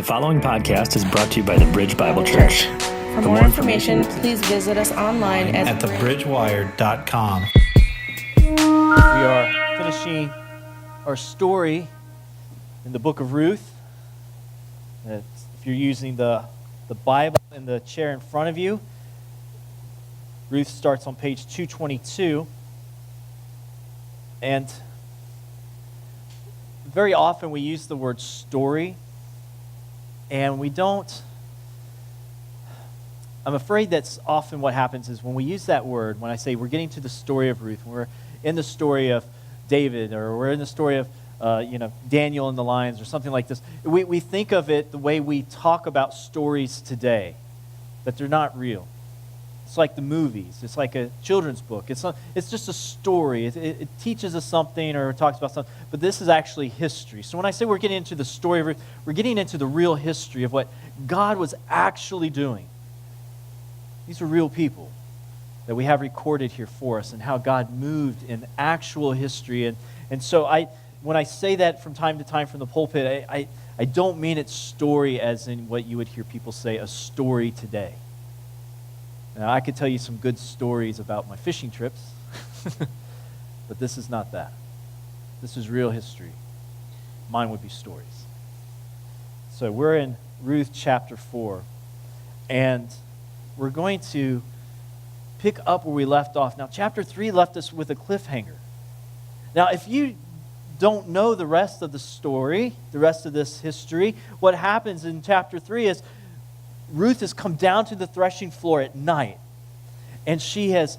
The following podcast is brought to you by the Bridge Bible Church. For more information, please visit us online at thebridgewire.com. We are finishing our story in the book of Ruth. If you're using the Bible in the chair in front of you, Ruth starts on page 222. And very often we use the word story, and we don't. I'm afraid that's often what happens is when we use that word, when I say we're getting to the story of Ruth, when we're in the story of David, or we're in the story of Daniel and the lions, or something like this, we think of it the way we talk about stories today, that they're not real. It's like the movies. It's like a children's book. It's just a story. It teaches us something or talks about something, but this is actually history. So when I say we're getting into the story of Ruth, we're getting into the real history of what God was actually doing. These are real people that we have recorded here for us, and how God moved in actual history. And so when I say that from time to time from the pulpit, I don't mean it's story as in what you would hear people say, a story today. Now, I could tell you some good stories about my fishing trips, but this is not that. This is real history. Mine would be stories. So we're in Ruth chapter 4, and we're going to pick up where we left off. Now, chapter 3 left us with a cliffhanger. Now, if you don't know the rest of the story, the rest of this history, what happens in chapter 3 is Ruth has come down to the threshing floor at night, and she has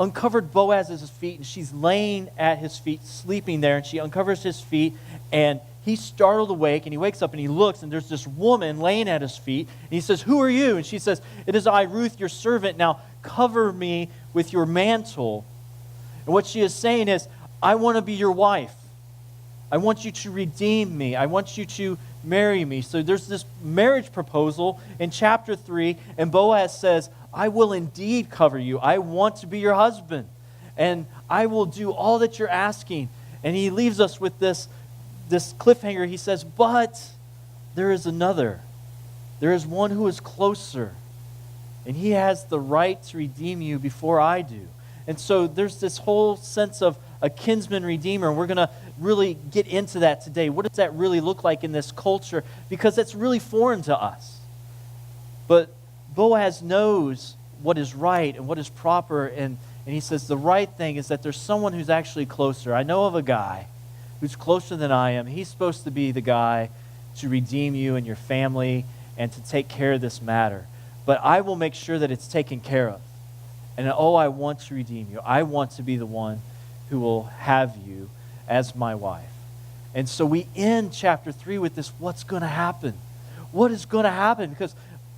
uncovered Boaz's feet, and she's laying at his feet, sleeping there, and she uncovers his feet, and he's startled awake, and he wakes up and he looks, and there's this woman laying at his feet, and he says, "Who are you?" And she says, "It is I, Ruth, your servant. Now cover me with your mantle." And what she is saying is, I want to be your wife. I want you to redeem me. I want you to marry me. So there's this marriage proposal in chapter 3, and Boaz says, I will indeed cover you. I want to be your husband, and I will do all that you're asking. And he leaves us with this cliffhanger. He says, but there is another. There is one who is closer, and he has the right to redeem you before I do. And so there's this whole sense of a kinsman redeemer, and we're going to really get into that today. What does that really look like in this culture? Because it's really foreign to us. But Boaz knows what is right and what is proper, and he says the right thing is that there's someone who's actually closer. I know of a guy who's closer than I am. He's supposed to be the guy to redeem you and your family and to take care of this matter. But I will make sure that it's taken care of. And I want to redeem you. I want to be the one who will have you as my wife. And so we end chapter 3 with this, what's going to happen? What is going to happen? Because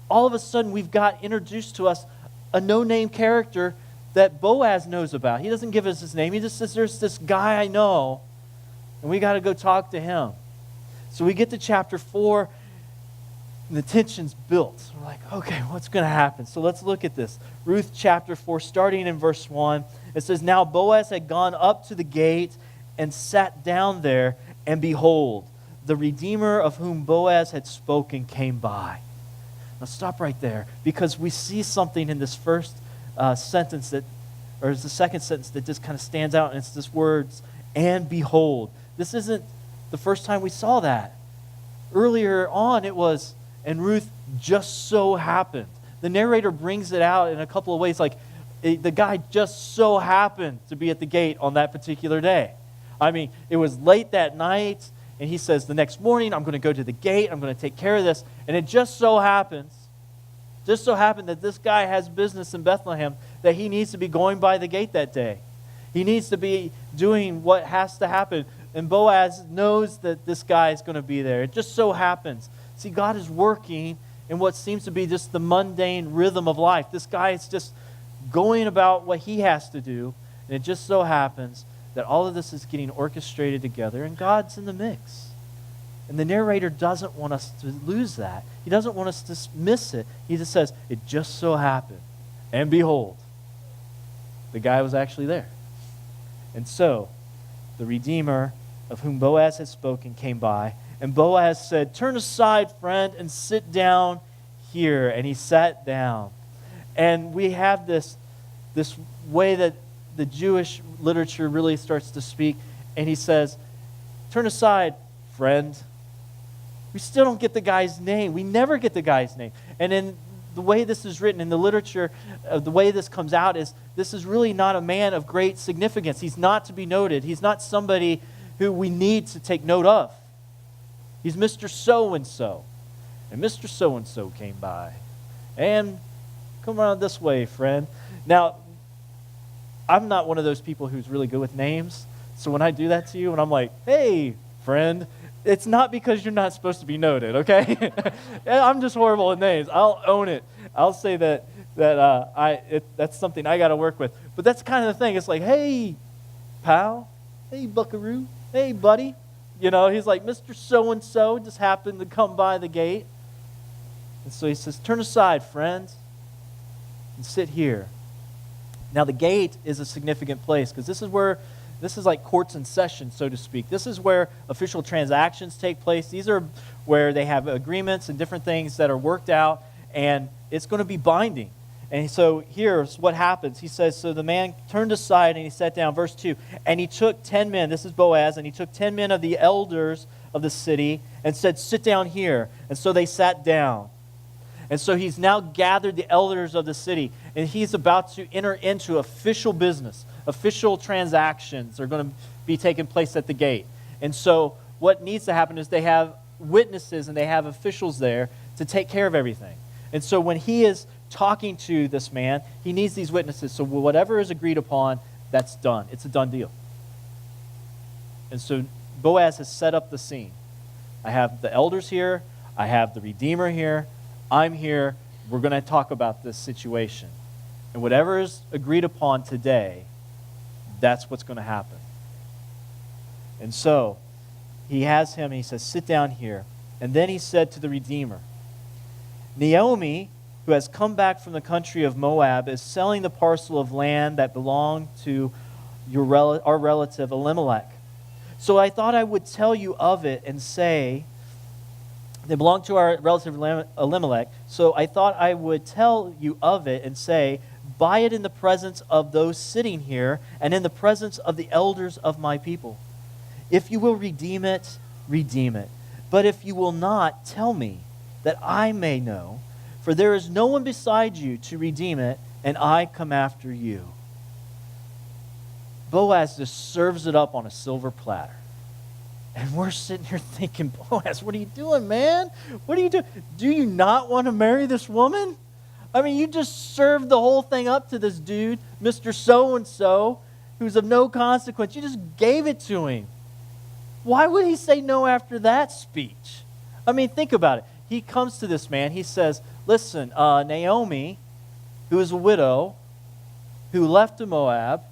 all of a sudden we've got introduced to us a no-name character that Boaz knows about. He doesn't give us his name. He just says, there's this guy I know, and we got to go talk to him. So we get to chapter 4, and the tension's built. We're like, okay, what's going to happen? So let's look at this. Ruth chapter 4, starting in verse 1. It says, Now Boaz had gone up to the gate and sat down there, and behold, the Redeemer of whom Boaz had spoken came by. Now stop right there, because we see something in this first sentence or it's the second sentence that just kind of stands out, and it's this words, and behold. This isn't the first time we saw that. Earlier on it was, and Ruth just so happened. The narrator brings it out in a couple of ways, like the guy just so happened to be at the gate on that particular day. I mean, it was late that night, and he says, the next morning, I'm going to go to the gate, I'm going to take care of this. And it just so happened that this guy has business in Bethlehem, that he needs to be going by the gate that day. He needs to be doing what has to happen. And Boaz knows that this guy is going to be there. It just so happens. See, God is working in what seems to be just the mundane rhythm of life. This guy is just going about what he has to do, and it just so happens that all of this is getting orchestrated together, and God's in the mix. And the narrator doesn't want us to lose that. He doesn't want us to miss it. He just says, it just so happened. And behold, the guy was actually there. And so, the Redeemer of whom Boaz had spoken came by. And Boaz said, "Turn aside, friend, and sit down here." And he sat down. And we have this way that the Jewish literature really starts to speak. And he says, "Turn aside, friend." We still don't get the guy's name. We never get the guy's name. And in the way this is written, in the literature, the way this comes out is this is really not a man of great significance. He's not to be noted. He's not somebody who we need to take note of. He's Mr. So-and-so. And Mr. So-and-so came by. And come around this way, friend. Now, I'm not one of those people who's really good with names. So when I do that to you and I'm like, "Hey, friend," it's not because you're not supposed to be noted, okay? I'm just horrible with names. I'll own it. I'll say that's something I got to work with. But that's kind of the thing. It's like, "Hey, pal. Hey, buckaroo. Hey, buddy." You know, he's like, "Mr. So-and-so just happened to come by the gate." And so he says, "Turn aside, friend, and sit here." Now, the gate is a significant place because this is like courts in session, so to speak. This is where official transactions take place. These are where they have agreements and different things that are worked out, and it's going to be binding. And so here's what happens. He says, so the man turned aside and he sat down. Verse 2, and he took 10 men, this is Boaz, and he took 10 men of the elders of the city and said, "Sit down here." And so they sat down. And so he's now gathered the elders of the city, and he's about to enter into official business. Official transactions are going to be taking place at the gate. And so what needs to happen is they have witnesses and they have officials there to take care of everything. And so when he is talking to this man, he needs these witnesses. So whatever is agreed upon, that's done. It's a done deal. And so Boaz has set up the scene. I have the elders here. I have the Redeemer here. I'm here. We're going to talk about this situation. And whatever is agreed upon today, that's what's going to happen. And so he has him, and he says, "Sit down here." And then he said to the Redeemer, "Naomi, who has come back from the country of Moab, is selling the parcel of land that belonged to our relative Elimelech. So I thought I would tell you of it and say," they belong to our relative Elimelech, "so I thought I would tell you of it and say, buy it in the presence of those sitting here and in the presence of the elders of my people. If you will redeem it, redeem it. But if you will not, tell me, that I may know. For there is no one beside you to redeem it, and I come after you." Boaz just serves it up on a silver platter. And we're sitting here thinking, "Boaz, what are you doing, man? What are you doing? Do you not want to marry this woman? I mean, you just served the whole thing up to this dude, Mr. So-and-so, who's of no consequence. You just gave it to him. Why would he say no after that speech?" I mean, think about it. He comes to this man. He says, "Listen, Naomi, who is a widow, who left to Moab,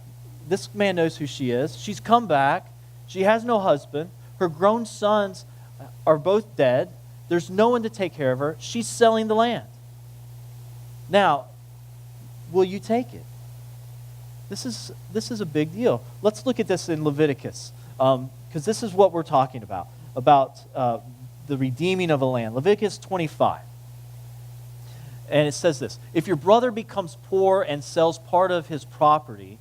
this man knows who she is. She's come back. She has no husband. Her grown sons are both dead. There's no one to take care of her. She's selling the land. Now, will you take it?" This is a big deal. Let's look at this in Leviticus, because this is what we're talking about the redeeming of a land. Leviticus 25. And it says this: "If your brother becomes poor and sells part of his property,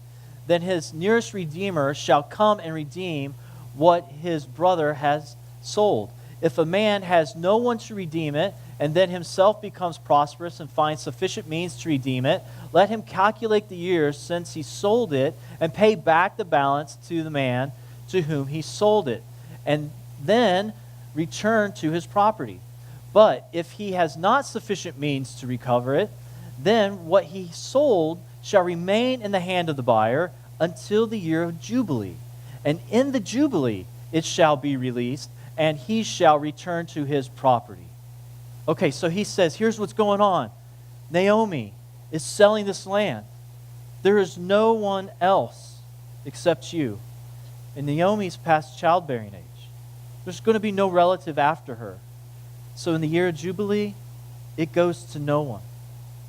then his nearest redeemer shall come and redeem what his brother has sold. If a man has no one to redeem it, and then himself becomes prosperous and finds sufficient means to redeem it, let him calculate the years since he sold it and pay back the balance to the man to whom he sold it, and then return to his property. But if he has not sufficient means to recover it, then what he sold shall remain in the hand of the buyer until the year of Jubilee. And in the Jubilee it shall be released, and he shall return to his property." Okay, so he says, here's what's going on. Naomi is selling this land. There is no one else except you. And Naomi's past childbearing age. There's going to be no relative after her. So in the year of Jubilee, it goes to no one.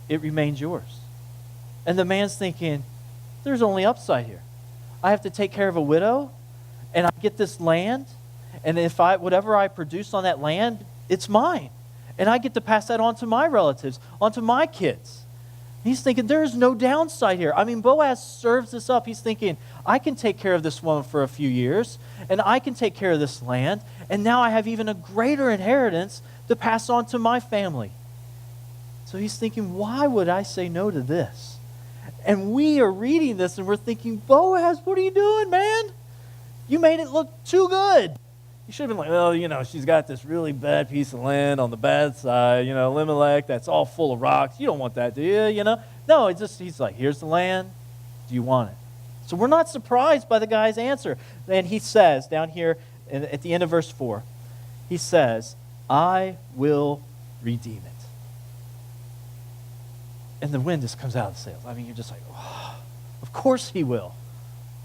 It remains yours. And the man's thinking, there's only upside here. I have to take care of a widow, and I get this land, and if whatever I produce on that land, it's mine. And I get to pass that on to my relatives, on to my kids. He's thinking, there is no downside here. I mean, Boaz serves this up. He's thinking, I can take care of this woman for a few years, and I can take care of this land, and now I have even a greater inheritance to pass on to my family. So he's thinking, why would I say no to this? And we are reading this, and we're thinking, Boaz, what are you doing, man? You made it look too good. You should have been like, well, she's got this really bad piece of land on the bad side, Elimelech, that's all full of rocks. You don't want that, do you? No, he's like, here's the land. Do you want it? So we're not surprised by the guy's answer. And he says down here at the end of verse 4, he says, I will redeem it. And the wind just comes out of the sails. I mean, you're just like, oh, of course he will.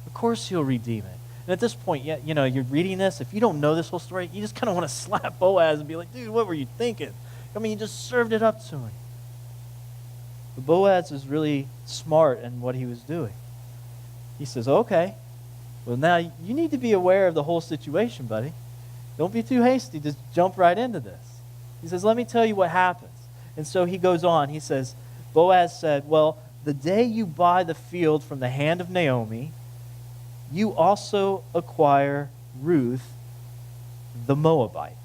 Of course he'll redeem it. And at this point, you're reading this. If you don't know this whole story, you just kind of want to slap Boaz and be like, dude, what were you thinking? I mean, you just served it up to him. But Boaz is really smart in what he was doing. He says, okay, well, now you need to be aware of the whole situation, buddy. Don't be too hasty. Just jump right into this. He says, let me tell you what happens. And so he goes on. He says, Boaz said, well, the day you buy the field from the hand of Naomi, you also acquire Ruth, the Moabite,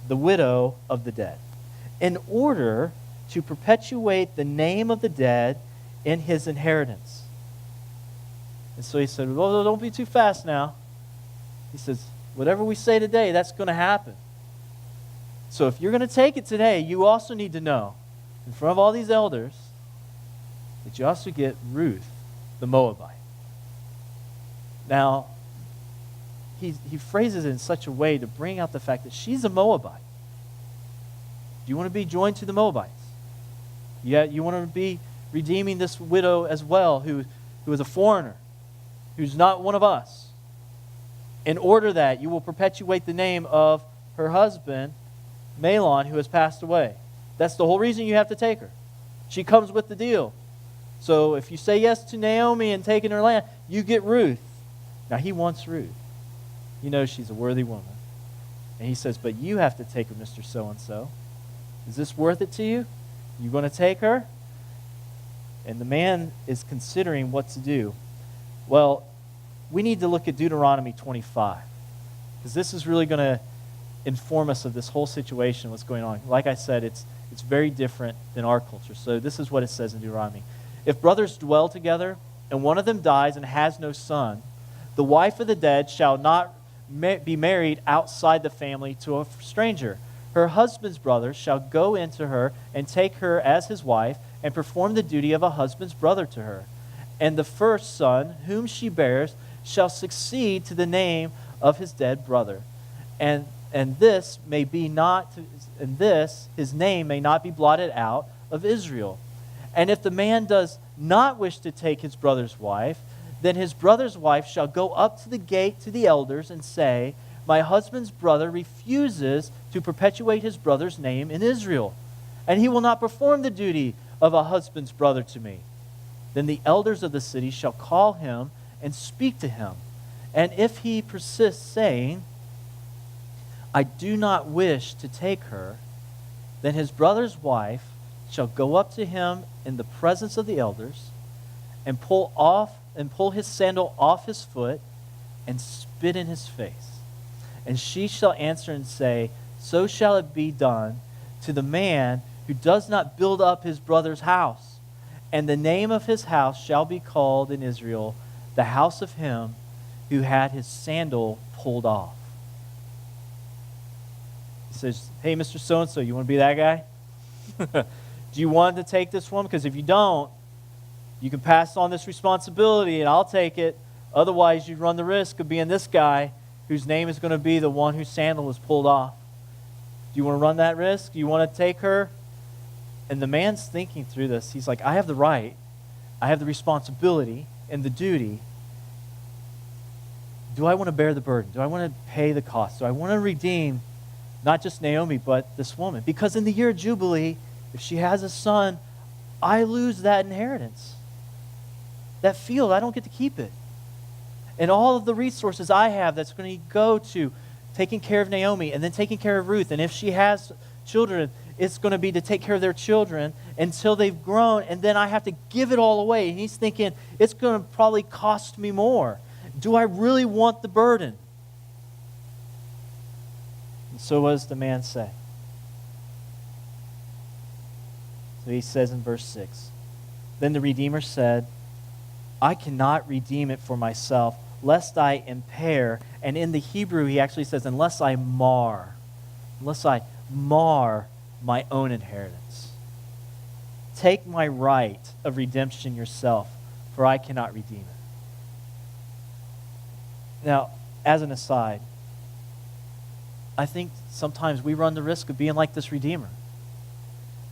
the widow of the dead, in order to perpetuate the name of the dead in his inheritance. And so he said, well, don't be too fast now. He says, whatever we say today, that's going to happen. So if you're going to take it today, you also need to know, in front of all these elders, that you also get Ruth, the Moabite. Now, he phrases it in such a way to bring out the fact that she's a Moabite. Do you want to be joined to the Moabites? Yeah, you want to be redeeming this widow as well, who is a foreigner, who's not one of us, in order that you will perpetuate the name of her husband, Mahlon, who has passed away. That's the whole reason you have to take her. She comes with the deal. So if you say yes to Naomi and taking her land, you get Ruth. Now, he wants Ruth. He knows she's a worthy woman. And he says, but you have to take her, Mr. So-and-so. Is this worth it to you? You going to take her? And the man is considering what to do. Well, we need to look at Deuteronomy 25, because this is really going to inform us of this whole situation, what's going on. Like I said, it's very different than our culture. So this is what it says in Deuteronomy. If brothers dwell together, and one of them dies and has no son, the wife of the dead shall not be married outside the family to a stranger. Her husband's brother shall go into her and take her as his wife and perform the duty of a husband's brother to her. And the first son, whom she bears, shall succeed to the name of his dead brother. And this his name may not be blotted out of Israel. And if the man does not wish to take his brother's wife, then his brother's wife shall go up to the gate to the elders and say, my husband's brother refuses to perpetuate his brother's name in Israel, and he will not perform the duty of a husband's brother to me. Then the elders of the city shall call him and speak to him. And if he persists, saying, I do not wish to take her, then his brother's wife shall go up to him in the presence of the elders and pull his sandal off his foot and spit in his face. And she shall answer and say, so shall it be done to the man who does not build up his brother's house. And the name of his house shall be called in Israel, the house of him who had his sandal pulled off. He says, hey, Mr. So-and-so, you want to be that guy? Do you want to take this one? Because if you don't, you can pass on this responsibility and I'll take it. Otherwise, you run the risk of being this guy whose name is going to be the one whose sandal was pulled off. Do you want to run that risk? Do you want to take her? And the man's thinking through this. He's like, I have the right, I have the responsibility and the duty. Do I want to bear the burden? Do I want to pay the cost? Do I want to redeem not just Naomi, but this woman? Because in the year of Jubilee, if she has a son, I lose that inheritance. That field, I don't get to keep it. And all of the resources I have that's going to go to taking care of Naomi and then taking care of Ruth. And if she has children, it's going to be to take care of their children until they've grown. And then I have to give it all away. And he's thinking, it's going to probably cost me more. Do I really want the burden? And so what does the man say? So he says in verse 6, then the Redeemer said, I cannot redeem it for myself, lest I impair. And in the Hebrew, he actually says, unless I mar my own inheritance. Take my right of redemption yourself, for I cannot redeem it. Now, as an aside, I think sometimes we run the risk of being like this Redeemer.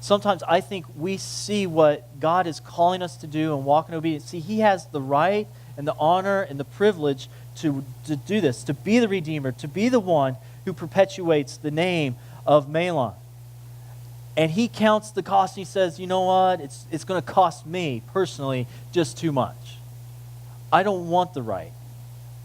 Sometimes I think we see what God is calling us to do and walk in obedience. See, he has the right and the honor and the privilege to do this, to be the Redeemer, to be the one who perpetuates the name of Mahlon. And he counts the cost and he says, you know what, it's going to cost me personally just too much. I don't want the right.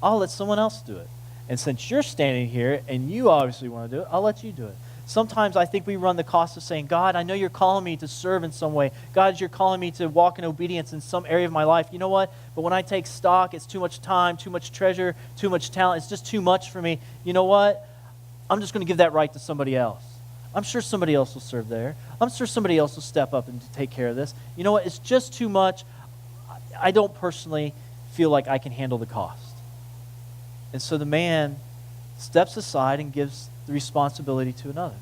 I'll let someone else do it. And since you're standing here and you obviously want to do it, I'll let you do it. Sometimes I think we run the cost of saying, God, I know you're calling me to serve in some way. God, you're calling me to walk in obedience in some area of my life. You know what? But when I take stock, it's too much time, too much treasure, too much talent. It's just too much for me. You know what? I'm just going to give that right to somebody else. I'm sure somebody else will serve there. I'm sure somebody else will step up and take care of this. You know what? It's just too much. I don't personally feel like I can handle the cost. And so the man steps aside and gives the responsibility to another.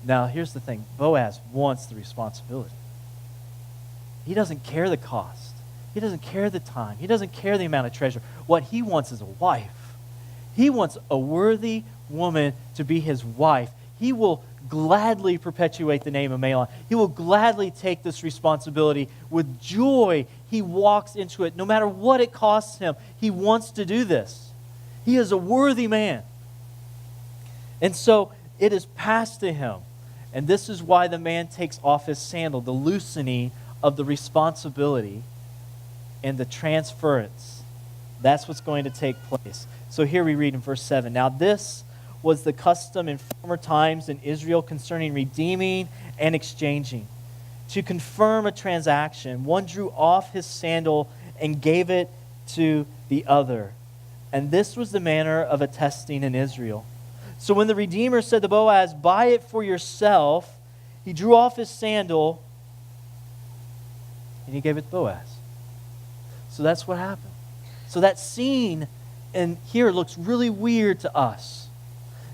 Now, here's the thing. Boaz wants the responsibility. He doesn't care the cost. He doesn't care the time. He doesn't care the amount of treasure. What he wants is a wife. He wants a worthy woman to be his wife. He will gladly perpetuate the name of Mahlon. He will gladly take this responsibility. With joy, he walks into it. No matter what it costs him, he wants to do this. He is a worthy man. And so it is passed to him. And this is why the man takes off his sandal, the loosening of the responsibility and the transference. That's what's going to take place. So here we read in verse 7. Now this was the custom in former times in Israel concerning redeeming and exchanging. To confirm a transaction, one drew off his sandal and gave it to the other. And this was the manner of attesting in Israel. So when the Redeemer said to Boaz, buy it for yourself, he drew off his sandal and he gave it to Boaz. So that's what happened. So that scene in here looks really weird to us.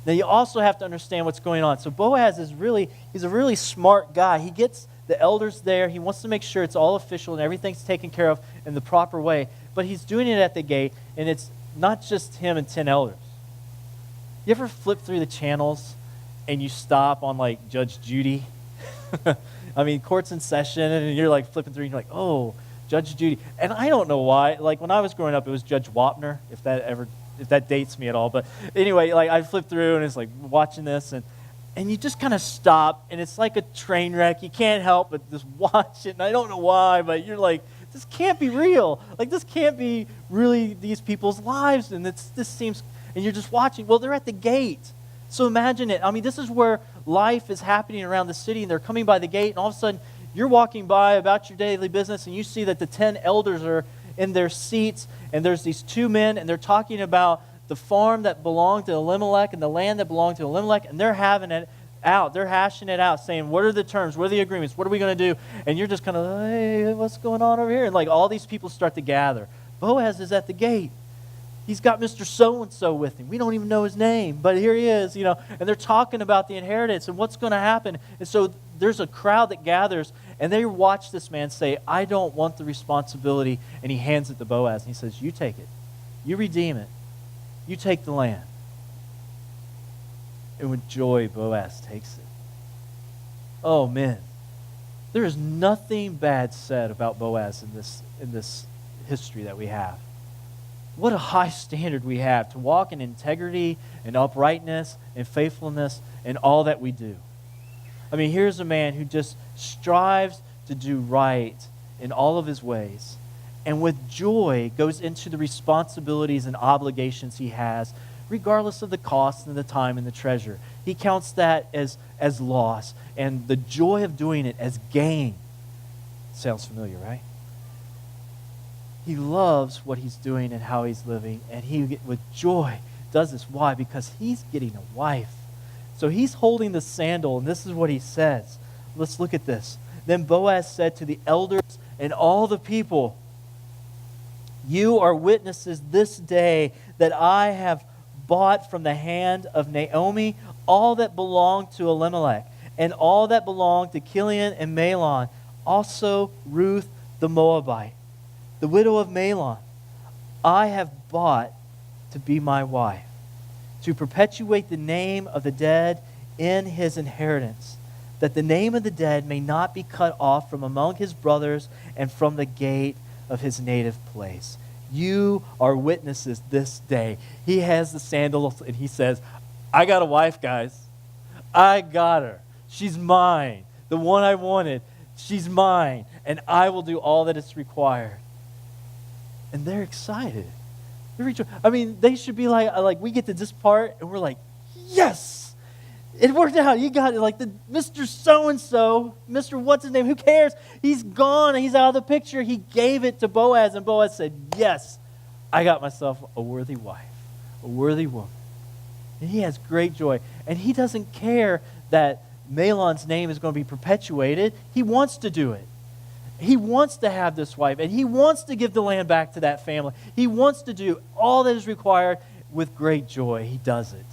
Now you also have to understand what's going on. So Boaz he's a really smart guy. He gets the elders there. He wants to make sure it's all official and everything's taken care of in the proper way. But he's doing it at the gate, and it's not just him and 10 elders. You ever flip through the channels and you stop on like Judge Judy? I mean, court's in session and you're like flipping through and you're like, oh, Judge Judy. And I don't know why. Like when I was growing up, it was Judge Wapner, if that dates me at all. But anyway, like I flipped through and it's like watching this and you just kind of stop and it's like a train wreck. You can't help but just watch it. And I don't know why, but you're like, this can't be real. Like this can't be really these people's lives. And this seems... And you're just watching. Well, they're at the gate. So imagine it. I mean, this is where life is happening around the city, and they're coming by the gate, and all of a sudden, you're walking by about your daily business, and you see that the 10 elders are in their seats, and there's these two men, and they're talking about the farm that belonged to Elimelech and the land that belonged to Elimelech, and they're having it out. They're hashing it out, saying, what are the terms? What are the agreements? What are we going to do? And you're just kind of, hey, what's going on over here? And like all these people start to gather. Boaz is at the gate. He's got Mr. So-and-so with him. We don't even know his name, but here he is, and they're talking about the inheritance and what's going to happen. And so there's a crowd that gathers, and they watch this man say, I don't want the responsibility, and he hands it to Boaz, and he says, you take it. You redeem it. You take the land. And with joy, Boaz takes it. Oh, man. There is nothing bad said about Boaz in this history that we have. What a high standard we have to walk in integrity and uprightness and faithfulness in all that we do. I mean, here's a man who just strives to do right in all of his ways. and with joy goes into the responsibilities and obligations he has, regardless of the cost and the time and the treasure. He counts that as loss, and the joy of doing it as gain. Sounds familiar, right? He loves what he's doing and how he's living, and he, with joy, does this. Why? Because he's getting a wife. So he's holding the sandal, and this is what he says. Let's look at this. Then Boaz said to the elders and all the people, "You are witnesses this day that I have bought from the hand of Naomi all that belonged to Elimelech, and all that belonged to Chilion and Mahlon, also Ruth the Moabite, the widow of Mahlon, I have bought to be my wife, to perpetuate the name of the dead in his inheritance, that the name of the dead may not be cut off from among his brothers and from the gate of his native place. You are witnesses this day." He has the sandals and he says, "I got a wife, guys. I got her. She's mine. The one I wanted, she's mine. And I will do all that is required." And they're excited. I mean, they should be like we get to this part and we're like, yes, it worked out. You got it. Like the Mr. So-and-so, Mr. what's his name, who cares? He's gone. He's out of the picture. He gave it to Boaz, and Boaz said, yes, I got myself a worthy wife, a worthy woman. And he has great joy. And he doesn't care that Mahlon's name is going to be perpetuated. He wants to do it. He wants to have this wife, and he wants to give the land back to that family. He wants to do all that is required with great joy. He does it.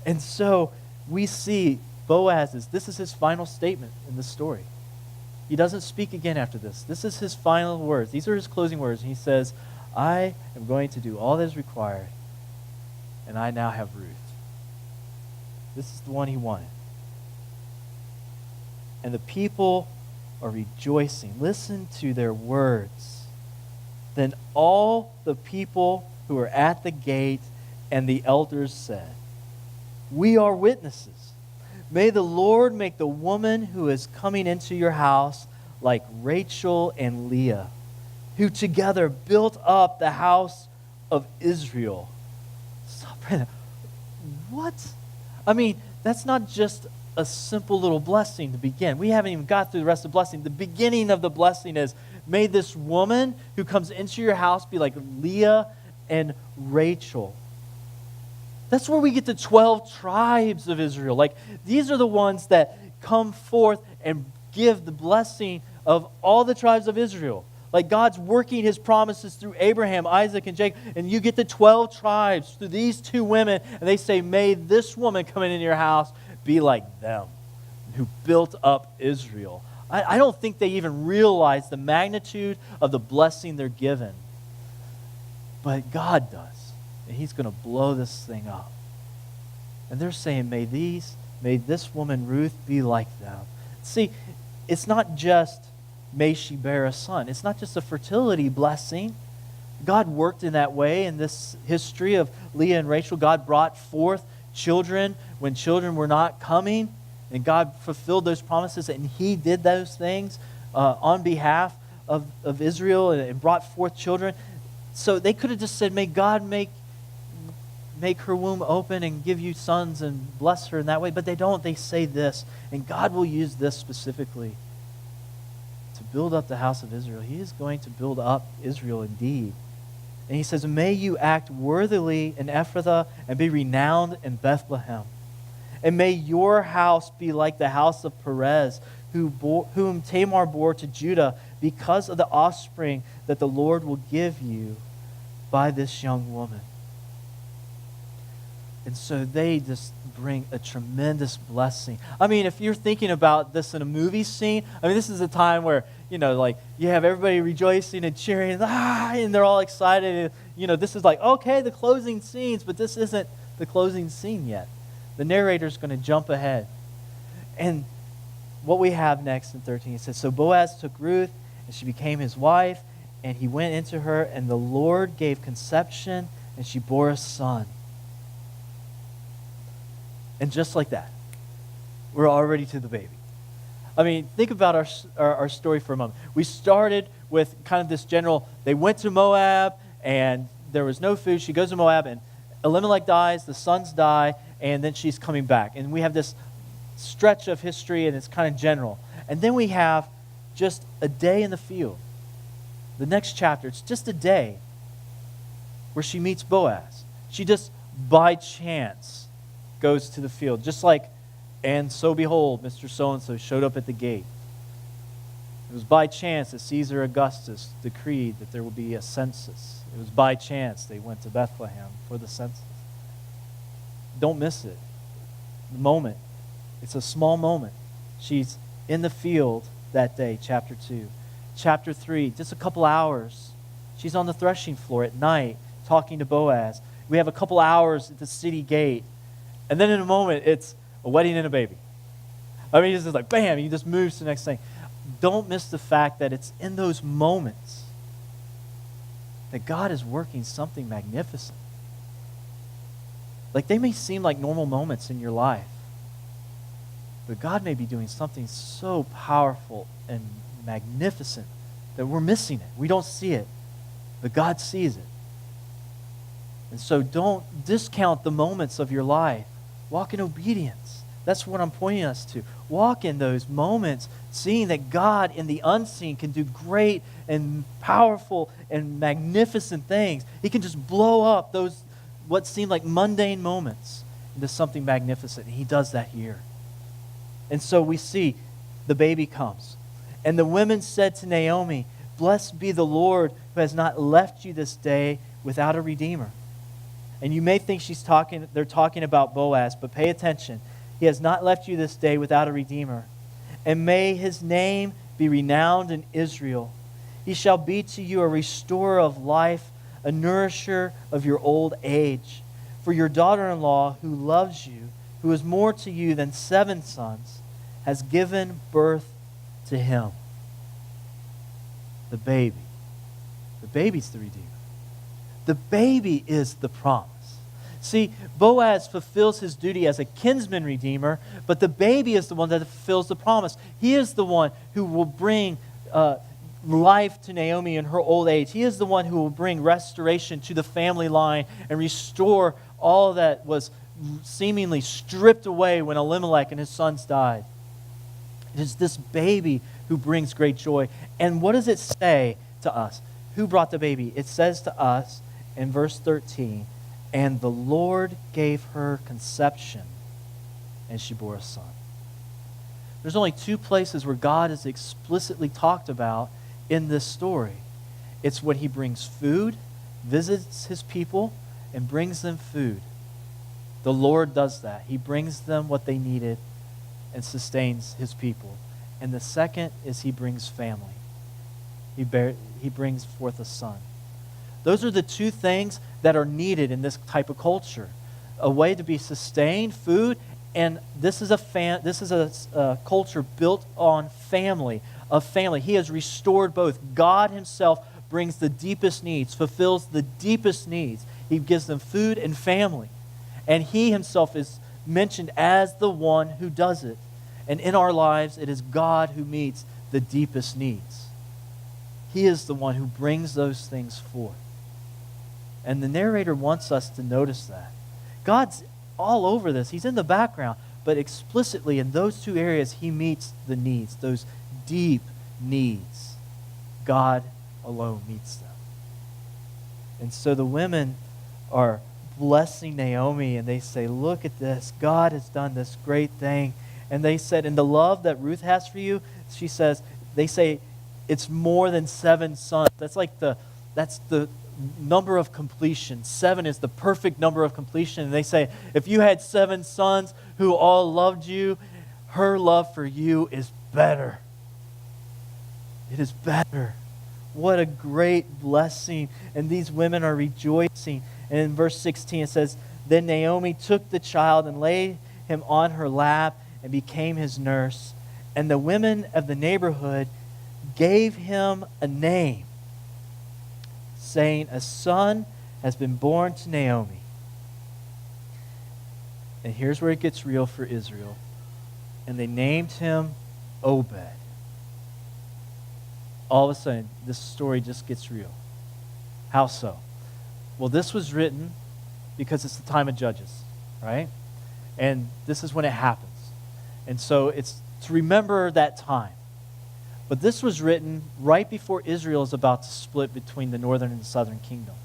And so we see this is his final statement in the story. He doesn't speak again after this. This is his final words. These are his closing words. And he says, "I am going to do all that is required, and I now have Ruth." This is the one he wanted. And the people are rejoicing. Listen to their words. Then all the people who were at the gate and the elders said, "We are witnesses. May the Lord make the woman who is coming into your house like Rachel and Leah, who together built up the house of Israel." What? I mean, that's not just a simple little blessing to begin. We haven't even got through the rest of the blessing. The beginning of the blessing is, may this woman who comes into your house be like Leah and Rachel. That's where we get the 12 tribes of Israel. Like, these are the ones that come forth and give the blessing of all the tribes of Israel. Like, God's working his promises through Abraham, Isaac, and Jacob. And you get the 12 tribes through these two women. And they say, may this woman coming into your house be like them, who built up Israel. I don't think they even realize the magnitude of the blessing they're given. But God does. And he's going to blow this thing up. And they're saying, may this woman Ruth be like them. See, it's not just may she bear a son. It's not just a fertility blessing. God worked in that way in this history of Leah and Rachel. God brought forth children when children were not coming, and God fulfilled those promises, and he did those things on behalf of Israel and brought forth children. So they could have just said, may God make her womb open and give you sons and bless her in that way, but they don't. They say this, and God will use this specifically to build up the house of Israel. He is going to build up Israel indeed. And he says, may you act worthily in Ephrathah and be renowned in Bethlehem. And may your house be like the house of Perez, whom Tamar bore to Judah, because of the offspring that the Lord will give you by this young woman. And so they just bring a tremendous blessing. I mean, if you're thinking about this in a movie scene, I mean, this is a time where, like you have everybody rejoicing and cheering, and they're all excited. And, this is like, okay, the closing scenes, but this isn't the closing scene yet. The narrator's going to jump ahead. And what we have next in 13, it says, so Boaz took Ruth, and she became his wife, and he went into her, and the Lord gave conception, and she bore a son. And just like that, we're already to the baby. I mean, think about our story for a moment. We started with kind of this general, they went to Moab, and there was no food. She goes to Moab, and Elimelech dies, the sons die, and then she's coming back. And we have this stretch of history, and it's kind of general. And then we have just a day in the field. The next chapter, it's just a day where she meets Boaz. She just, by chance, goes to the field. Just like, and so behold, Mr. So-and-so showed up at the gate. It was by chance that Caesar Augustus decreed that there will be a census. It was by chance they went to Bethlehem for the census. Don't miss it. The moment. It's a small moment. She's in the field that day, chapter 2. Chapter 3, just a couple hours. She's on the threshing floor at night talking to Boaz. We have a couple hours at the city gate. And then in a moment, it's a wedding and a baby. I mean, it's just like, bam, he just moves to the next thing. Don't miss the fact that it's in those moments that God is working something magnificent. Like, they may seem like normal moments in your life, but God may be doing something so powerful and magnificent that we're missing it. We don't see it, but God sees it. And so don't discount the moments of your life. Walk in obedience. That's what I'm pointing us to. Walk in those moments, seeing that God in the unseen can do great and powerful and magnificent things. He can just blow up those what seem like mundane moments into something magnificent. And he does that here. And so we see the baby comes. And the women said to Naomi, "Blessed be the Lord who has not left you this day without a redeemer." And you may think they're talking about Boaz, but pay attention. He has not left you this day without a redeemer. And may his name be renowned in Israel. He shall be to you a restorer of life, a nourisher of your old age. For your daughter-in-law, who loves you, who is more to you than 7 sons, has given birth to him. The baby. The baby's the Redeemer. The baby is the promise. See, Boaz fulfills his duty as a kinsman redeemer, but the baby is the one that fulfills the promise. He is the one who will bring life to Naomi in her old age. He is the one who will bring restoration to the family line and restore all that was seemingly stripped away when Elimelech and his sons died. It is this baby who brings great joy. And what does it say to us? Who brought the baby? It says to us in verse 13, "And the Lord gave her conception, and she bore a son." There's only 2 places where God is explicitly talked about in this story. It's when he brings food, visits his people, and brings them food. The Lord does that. He brings them what they needed and sustains his people. And the second is he brings family. He brings forth a son. Those are the 2 things that are needed in this type of culture. A way to be sustained, food, and this is a culture built on family, of family. He has restored both. God himself brings the deepest needs, fulfills the deepest needs. He gives them food and family. And he himself is mentioned as the one who does it. And in our lives, it is God who meets the deepest needs. He is the one who brings those things forth. And the narrator wants us to notice that. God's all over this. He's in the background. But explicitly in those 2 areas, he meets the needs, those deep needs. God alone meets them. And so the women are blessing Naomi, and they say, "Look at this. God has done this great thing." And they said, "And the love that Ruth has for you," they say, "it's more than 7 sons." That's the number of completion. 7 is the perfect number of completion. And they say, if you had 7 sons who all loved you, her love for you is better. It is better. What a great blessing. And these women are rejoicing. And in verse 16 it says, "Then Naomi took the child and laid him on her lap and became his nurse. And the women of the neighborhood gave him a name, saying, 'A son has been born to Naomi.'" And here's where it gets real for Israel. "And they named him Obed. All of a sudden, this story just gets real. How so? Well, this was written because it's the time of Judges, right? And this is when it happens. And so it's to remember that time. But this was written right before Israel is about to split between the northern and southern kingdom.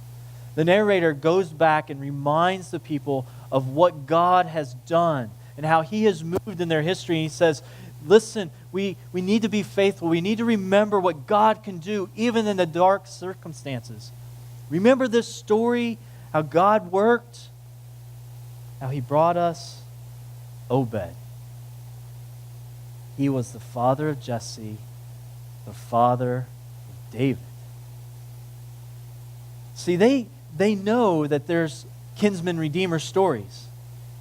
The narrator goes back and reminds the people of what God has done and how he has moved in their history. And he says, listen, we need to be faithful. We need to remember what God can do even in the dark circumstances. Remember this story, how God worked, how he brought us Obed. He was the father of Jesse, the father of David. See, they know that there's kinsman redeemer stories.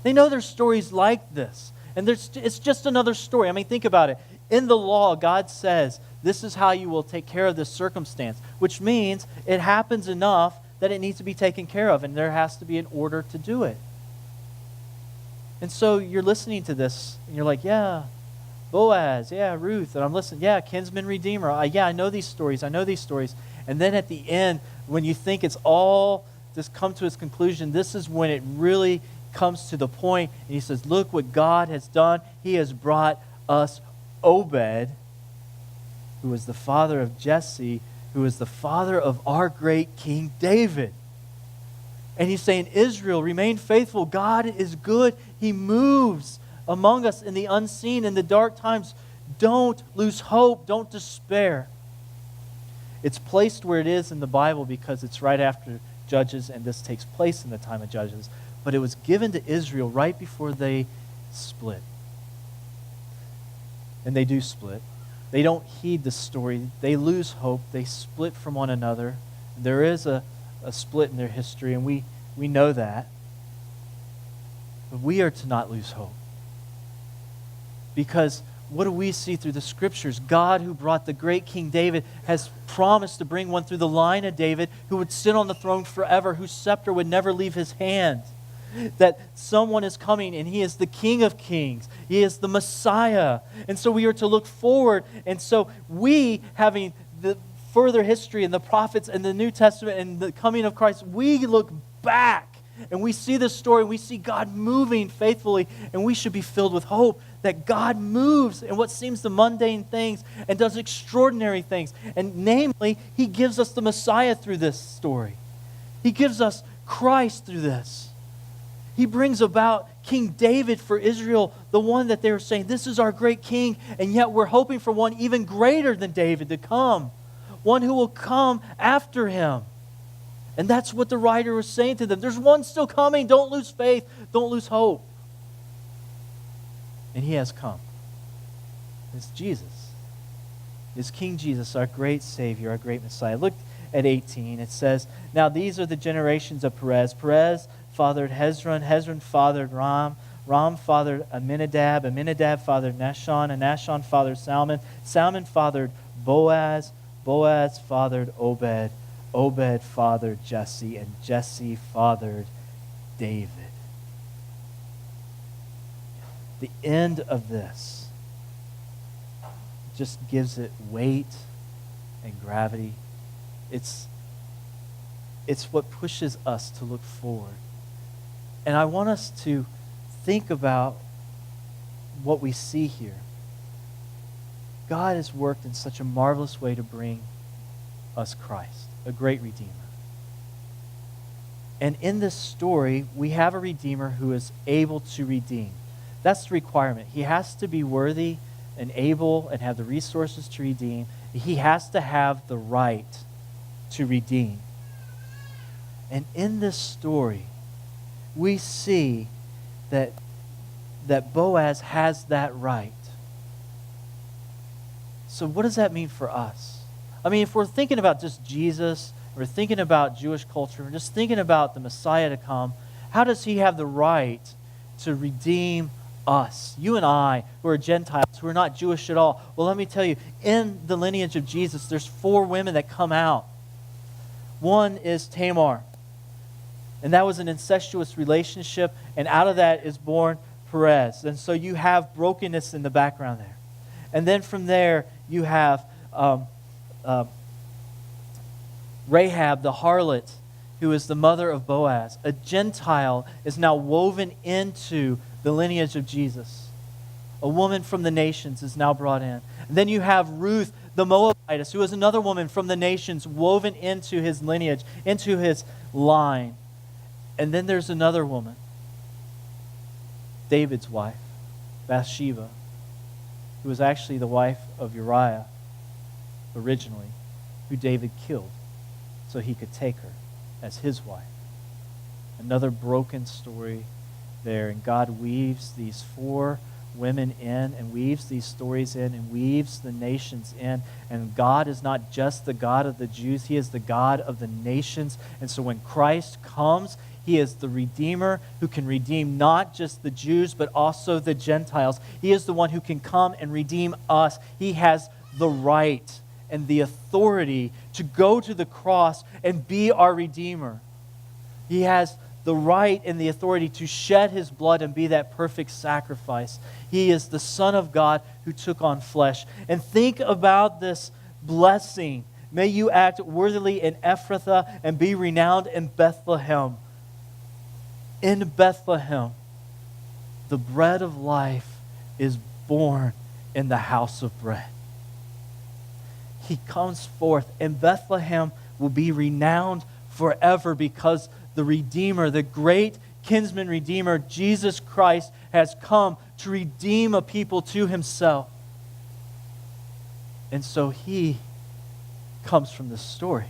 They know there's stories like this. And it's just another story. I mean, think about it. In the law, God says, this is how you will take care of this circumstance, which means it happens enough that it needs to be taken care of, and there has to be an order to do it. And so you're listening to this, and you're like, yeah, Boaz, yeah, Ruth, and I'm listening, yeah, kinsman redeemer, I know these stories, And then at the end, when you think it's all just come to its conclusion, this is when it really comes to the point, and he says, look what God has done. He has brought us Obed, who was the father of Jesse, who is the father of our great King David. And he's saying, Israel, remain faithful. God is good. He moves among us in the unseen, in the dark times. Don't lose hope. Don't despair. It's placed where it is in the Bible because it's right after Judges, and this takes place in the time of Judges. But it was given to Israel right before they split. And they do split. They don't heed the story. They lose hope. They split from one another. There is a split in their history, and we know that. But we are to not lose hope. Because what do we see through the Scriptures? God, who brought the great King David, has promised to bring one through the line of David who would sit on the throne forever, whose scepter would never leave his hand. That someone is coming, and he is the King of Kings. He is the Messiah. And so we are to look forward. And so we, having the further history and the prophets and the New Testament and the coming of Christ, we look back and we see this story, and we see God moving faithfully, and we should be filled with hope that God moves in what seems the mundane things and does extraordinary things. And namely, he gives us the Messiah through this story. He gives us Christ through this. He brings about King David for Israel, the one that they were saying, this is our great king, and yet we're hoping for one even greater than David to come, one who will come after him. And that's what the writer was saying to them. There's one still coming. Don't lose faith. Don't lose hope. And he has come. It's Jesus. It's King Jesus, our great Savior, our great Messiah. Look at 18. It says, now these are the generations of Perez. Perez fathered Hezron. Hezron fathered Ram. Ram fathered Aminadab. Aminadab fathered Nahshon. And Nahshon fathered Salmon. Salmon fathered Boaz. Boaz fathered Obed. Obed fathered Jesse. And Jesse fathered David. The end of this just gives it weight and gravity. It's what pushes us to look forward. And I want us to think about what we see here. God has worked in such a marvelous way to bring us Christ, a great Redeemer. And in this story, we have a Redeemer who is able to redeem. That's the requirement. He has to be worthy and able and have the resources to redeem. He has to have the right to redeem. And in this story, we see that Boaz has that right. So what does that mean for us? I mean, if we're thinking about just Jesus, we're thinking about Jewish culture, we're just thinking about the Messiah to come, how does he have the right to redeem us? You and I, who are Gentiles, who are not Jewish at all. Well, let me tell you, in the lineage of Jesus, there's 4 women that come out. One is Tamar. And that was an incestuous relationship, and out of that is born Perez. And so you have brokenness in the background there. And then from there, you have Rahab, the harlot, who is the mother of Boaz. A Gentile is now woven into the lineage of Jesus. A woman from the nations is now brought in. And then you have Ruth, the Moabitess, who is another woman from the nations woven into his lineage, into his line. And then there's another woman, David's wife, Bathsheba, who was actually the wife of Uriah originally, who David killed so he could take her as his wife. Another broken story there. And God weaves these four women in and weaves these stories in and weaves the nations in. And God is not just the God of the Jews. He is the God of the nations. And so when Christ comes, he is the Redeemer who can redeem not just the Jews, but also the Gentiles. He is the one who can come and redeem us. He has the right and the authority to go to the cross and be our Redeemer. He has the right and the authority to shed his blood and be that perfect sacrifice. He is the Son of God who took on flesh. And think about this blessing. May you act worthily in Ephrathah and be renowned in Bethlehem. In Bethlehem, the bread of life is born in the house of bread. He comes forth, and Bethlehem will be renowned forever because the Redeemer, the great kinsman Redeemer, Jesus Christ, has come to redeem a people to himself. And so he comes from this story.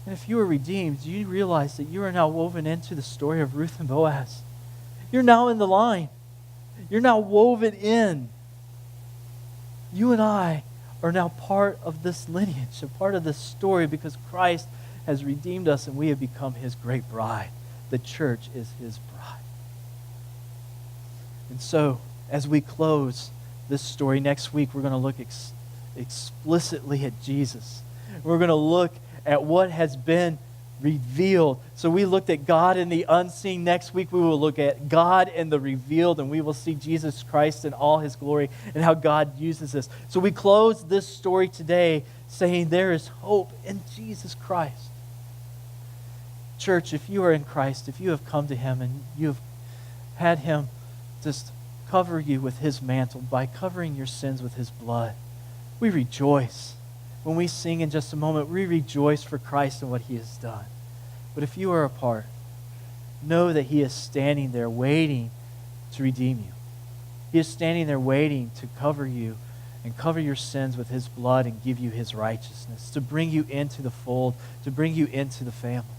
And if you are redeemed, you realize that you are now woven into the story of Ruth and Boaz. You're now in the line. You're now woven in. You and I are now part of this lineage, a part of this story, because Christ has redeemed us and we have become his great bride. The church is his bride. And so, as we close this story, next week we're going to look explicitly at Jesus. We're going to look at what has been revealed. So we looked at God in the unseen. Next week we will look at God in the revealed, and we will see Jesus Christ in all his glory and how God uses this. So we close this story today saying there is hope in Jesus Christ. Church, if you are in Christ, if you have come to him and you have had him just cover you with his mantle by covering your sins with his blood, we rejoice. When we sing in just a moment, we rejoice for Christ and what he has done. But if you are apart, know that he is standing there waiting to redeem you. He is standing there waiting to cover you and cover your sins with his blood and give you his righteousness, to bring you into the fold, to bring you into the family.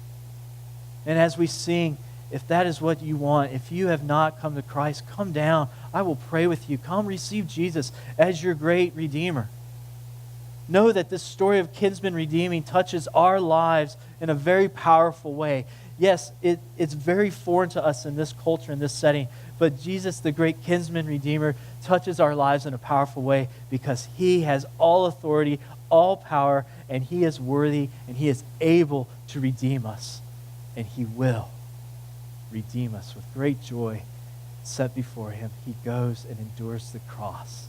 And as we sing, if that is what you want, if you have not come to Christ, come down. I will pray with you. Come receive Jesus as your great Redeemer. Know that this story of kinsman redeeming touches our lives in a very powerful way. Yes, it's very foreign to us in this culture, in this setting, but Jesus, the great kinsman redeemer, touches our lives in a powerful way because he has all authority, all power, and he is worthy, and he is able to redeem us. And he will redeem us with great joy set before him. He goes and endures the cross.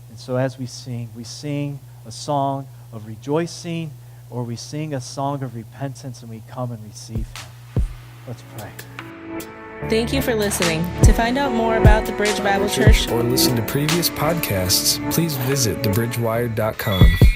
And so as we sing a song of rejoicing, or we sing a song of repentance, and we come and receive him. Let's pray. Thank you for listening. To find out more about the Bridge Bible Church or listen to previous podcasts, please visit thebridgewire.com.